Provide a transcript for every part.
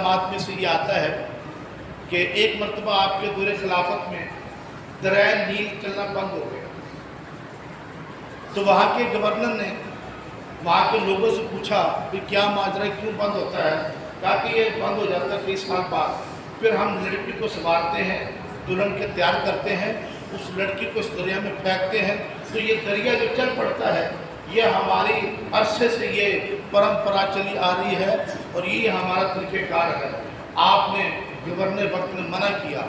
کرامات میں سے یہ آتا ہے کہ ایک مرتبہ آپ کے دور خلافت میں دریائے نیل چلنا بند ہو گیا، تو وہاں کے گورنر نے وہاں کے لوگوں سے پوچھا کہ کیا ماجرا، کیوں بند ہوتا ہے؟ کہا کہ یہ بند ہو جاتا ہے کئی سال بعد، پھر ہم لڑکی کو سنوارتے ہیں، دلہن کے تیار کرتے ہیں، اس لڑکی کو اس دریا میں پھینکتے ہیں، تو یہ دریا جو چل پڑتا ہے یہ ہماری عرصے سے یہ پرمپرا چلی آ رہی ہے اور یہ ہمارا طریقہ کار ہے۔ آپ نے گورنر وقت نے منع کیا،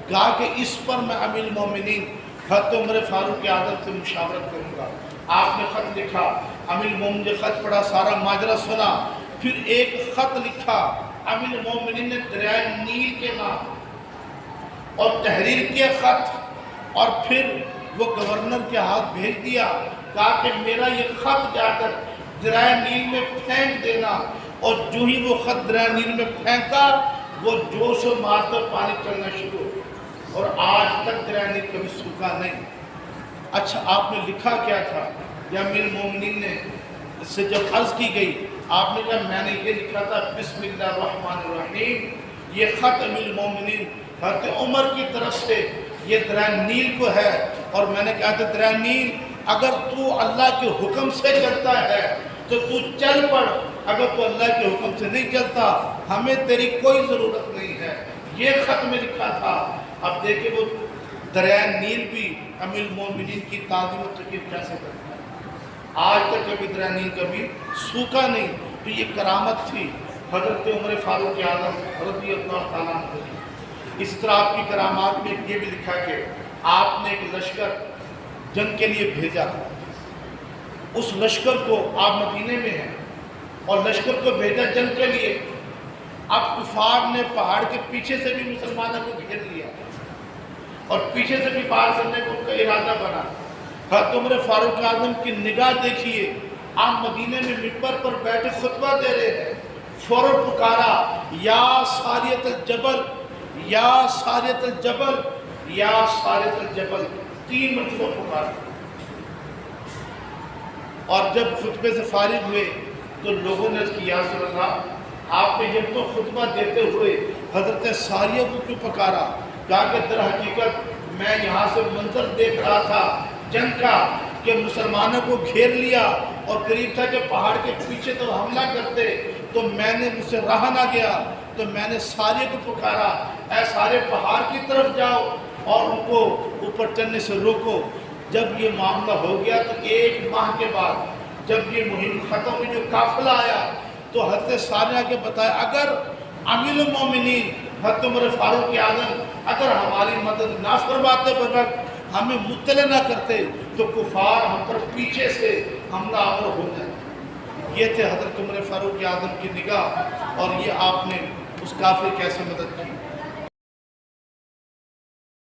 کہا کہ اس پر میں امیر المومنین حضرت عمر فاروق اعظم سے مشاورت کروں گا۔ آپ نے خط لکھا، امیر المومنین نے خط پڑھا، سارا ماجرا سنا، پھر ایک خط لکھا امیر المومنین نے دریائے نیل کے نام اور تحریر کیا خط، اور پھر وہ گورنر کے ہاتھ بھیج دیا، کہا کہ میرا یہ خط جا کر دریائے نیل میں پھینک دینا، اور جو ہی وہ خط دریائے نیل میں پھینکا وہ جوش و مار کر پانی چلنا شروع ہو، اور آج تک دریائے نیل کبھی سوکھا نہیں۔ اچھا آپ نے لکھا کیا تھا؟ یا امیر المومنین نے اس سے جب عرض کی گئی، آپ نے کہا میں نے یہ لکھا تھا بسم اللہ الرحمن الرحیم، یہ خط امیر المومنین حضرت عمر کی طرف سے یہ دریائے نیل کو ہے، اور میں نے کہا تھا دریائے نیل اگر تو اللہ کے حکم سے چلتا ہے تو تو چل پڑ، اگر تو اللہ کے حکم سے نہیں چلتا ہمیں تیری کوئی ضرورت نہیں ہے، یہ خط میں لکھا تھا۔ اب دیکھیں وہ دریائے نیل بھی امیر المومنین کی تعظیم و تقریر کیسے کرتا ہے۔ آج تک کبھی دریائے نیل کبھی سوکھا نہیں، تو یہ کرامت تھی حضرت عمر فاروق اعظم رضی اللہ تعالیٰ عنہ۔ اس طرح آپ کی کرامات میں یہ بھی لکھا کہ آپ نے ایک لشکر جنگ کے لیے بھیجا، اس لشکر کو آپ مدینے میں ہیں اور لشکر کو بھیجا جنگ کے لیے، اب کفار نے پہاڑ کے پیچھے سے بھی مسلمانوں کو گھیر لیا اور پیچھے سے بھی پار کرنے کو ان کا ارادہ بنا۔ حضرت عمر فاروق اعظم کی نگاہ دیکھیے، آپ مدینے میں ممبر پر بیٹھے خطبہ دے رہے ہیں، فوراً پکارا یا ساریت الجبل، یا ساریت الجبل، یا ساریت الجبل، 3 مرتبہ پکارا۔ اور جب خطبے سے فارغ ہوئے تو لوگوں نے اس کی یا رسول اللہ آپ نے جب تو خطبہ دیتے ہوئے حضرت ساریہ کو کیوں پکارا؟ کہا کہ در حقیقت میں یہاں سے منظر دیکھ رہا تھا جنگ کا کہ مسلمانوں کو گھیر لیا اور قریب تھا کہ پہاڑ کے پیچھے تو حملہ کرتے، تو میں نے مجھ سے رہا نہ گیا، تو میں نے ساریہ کو پکارا اے سارے پہاڑ کی طرف جاؤ اور ان کو اوپر چڑھنے سے روکو۔ جب یہ معاملہ ہو گیا تو 1 ماہ کے بعد جب یہ مہم ختم ہوئی، جو قافلہ آیا تو حضرت ساریہ کے بتایا اگر امیر المومنین حضرت عمر فاروق اعظم اگر ہماری مدد نہ فرماتے بوقت ہمیں مطلع نہ کرتے تو کفار ہم پر پیچھے سے حملہ آور ہو جاتے۔ یہ تھے حضرت عمر فاروق اعظم کی نگاہ، اور یہ آپ نے اس کافر کیسے مدد کی۔